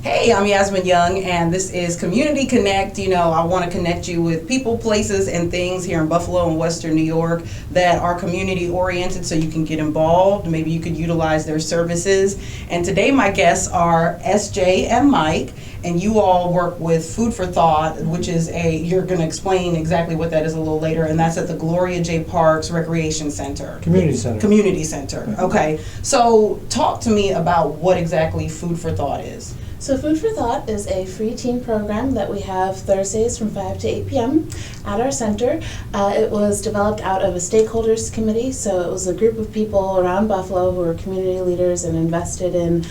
Hey, I'm Yasmin Young, and this is Community Connect. You know, I want to connect you with people, places, and things here in Buffalo and Western New York that are community oriented so you can get involved. Maybe you could utilize their services. And today my guests are SJ and Mike, and you all work with Food for Thought, which is you're going to explain exactly what that is a little later, and that's at the Gloria J. Parks Recreation Center. Community Center. Community Center, okay. So talk to me about what exactly Food for Thought is. So Food for Thought is a free teen program that we have Thursdays from 5 to 8 p.m. at our center. It was developed out of a stakeholders committee, so it was a group of people around Buffalo who were community leaders and invested in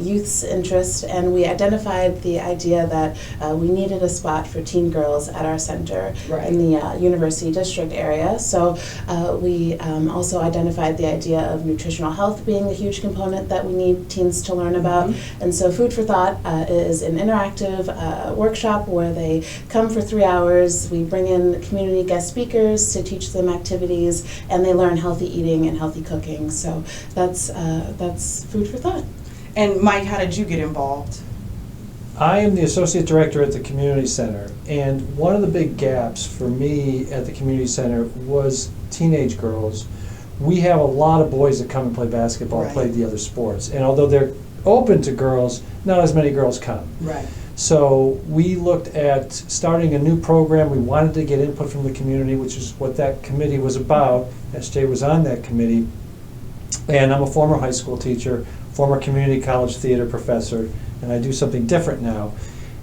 youth's interest, and we identified the idea that we needed a spot for teen girls at our center in the University District area. So we also identified the idea of nutritional health being a huge component that we need teens to learn about, and so Food for Thought is an interactive workshop where they come for 3 hours. We bring in community guest speakers to teach them activities, and they learn healthy eating and healthy cooking. So that's Food for Thought. And Mike, how did you get involved? I am the Associate Director at the Community Center, and one of the big gaps for me at the Community Center was teenage girls. We have a lot of boys that come and play basketball, play the other sports, and although they're open to girls, not as many girls come. Right. So we looked at starting a new program. We wanted to get input from the community, which is what that committee was about. SJ was on that committee. And I'm a former high school teacher, former community college theater professor, and I do something different now.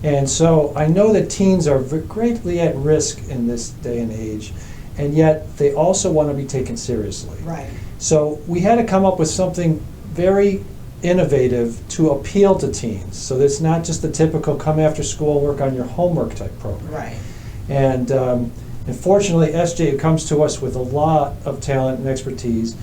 And so I know that teens are greatly at risk in this day and age, and yet they also want to be taken seriously. Right. So we had to come up with something very innovative to appeal to teens. So it's not just the typical come after school, work on your homework type program. Right. And fortunately, SJ comes to us with a lot of talent and expertise,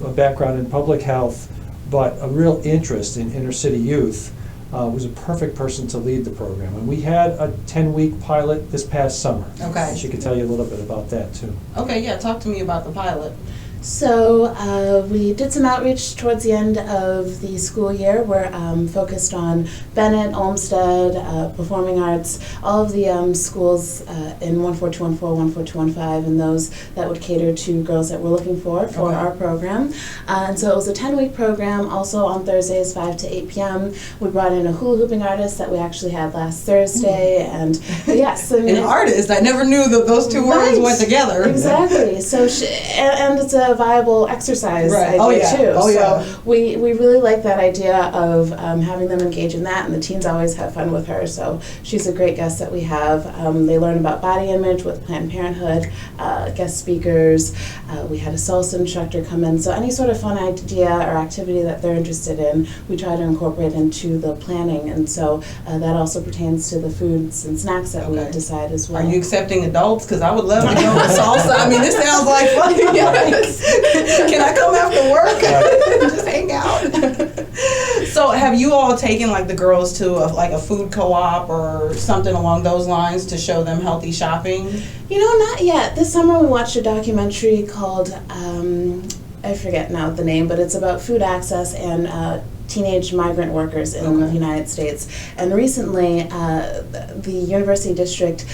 a background in public health, but a real interest in inner city youth, was a perfect person to lead the program. And we had a 10-week pilot this past summer. Okay. She could tell you a little bit about that too. Okay, yeah, talk to me about the pilot. So we did some outreach towards the end of the school year. We're focused on Bennett, Olmsted, Performing Arts, all of the schools in 14214, 14215, and those that would cater to girls that we're looking for our program. And so it was a 10-week program, also on Thursdays, 5 to 8 p.m. We brought in a hula hooping artist that we actually had last Thursday, and yes. I mean, an artist, I never knew that those two words went together. Exactly. So and it's a viable exercise idea too. So we really like that idea of having them engage in that, and the teens always have fun with her. So she's a great guest that we have. They learn about body image with Planned Parenthood, guest speakers. We had a salsa instructor come in. So any sort of fun idea or activity that they're interested in, we try to incorporate into the planning. And so that also pertains to the foods and snacks that we decide as well. Are you accepting adults? Because I would love to go to salsa. I mean, this sounds like fun. Yes. Can I come after work? Just hang out. So have you all taken like the girls to a food co-op or something along those lines to show them healthy shopping? You know, not yet. This summer we watched a documentary called, I forget now the name, but it's about food access and teenage migrant workers in the United States. And recently, the University District,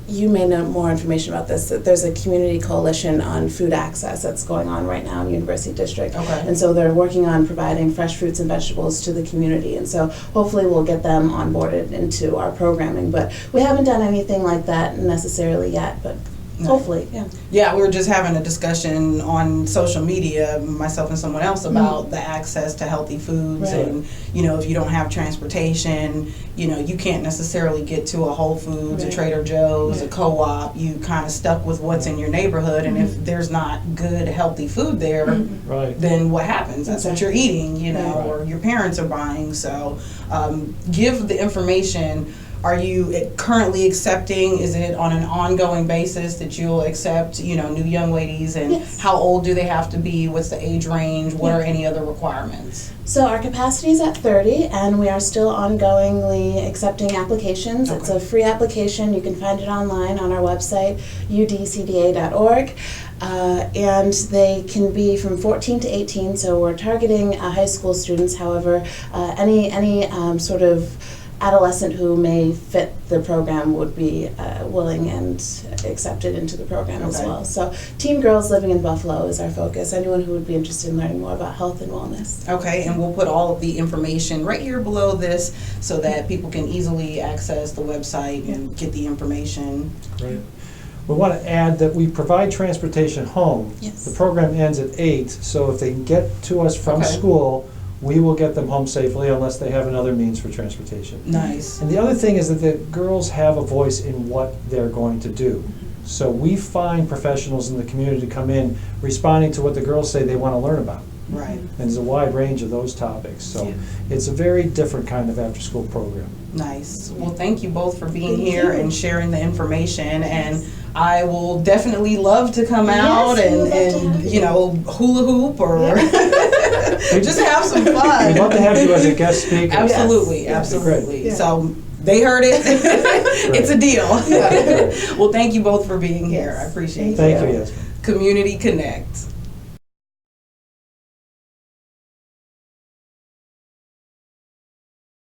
you may know more information about this, that there's a community coalition on food access that's going on right now in University District. And so they're working on providing fresh fruits and vegetables to the community. And so hopefully we'll get them onboarded into our programming. But we haven't done anything like that necessarily yet, but hopefully, Yeah, we were just having a discussion on social media, myself and someone else, about the access to healthy foods. And, you know, if you don't have transportation, you know, you can't necessarily get to a Whole Foods, a Trader Joe's, a co-op. You kind of stuck with what's in your neighborhood. And if there's not good, healthy food there, then what happens? That's what you're eating, you know, or your parents are buying. So give the information are you currently accepting? Is it on an ongoing basis that you'll accept, new young ladies? And Yes. how old do they have to be? What's the age range? What are Yeah. any other requirements? So our capacity is at 30, and we are still ongoingly accepting applications. It's Okay. a free application. You can find it online on our website, udcda.org. And they can be from 14 to 18, so we're targeting high school students. However, any sort of adolescent who may fit the program would be willing and accepted into the program as Okay. well. So teen girls living in Buffalo is our focus. Anyone who would be interested in learning more about health and wellness. Okay, and we'll put all of the information right here below this so that people can easily access the website and get the information. Great. We want to add that we provide transportation home. Yes. The program ends at 8, so if they can get to us from Okay. school, we will get them home safely unless they have another means for transportation. Nice. And the other thing is that the girls have a voice in what they're going to do. So we find professionals in the community to come in responding to what the girls say they want to learn about. Right. And there's a wide range of those topics. So Yeah. it's a very different kind of after-school program. Nice. Well, thank you both for being Thank here you. and sharing the information. And I will definitely love to come out Yes, we would love to and have you. hula hoop or just have some fun. We'd love to have you as a guest speaker. Absolutely, Yes. absolutely. Yeah. So they heard it. It's a deal. Well, thank you both for being here. I appreciate it. Thank you, Yasmin. Community Connect.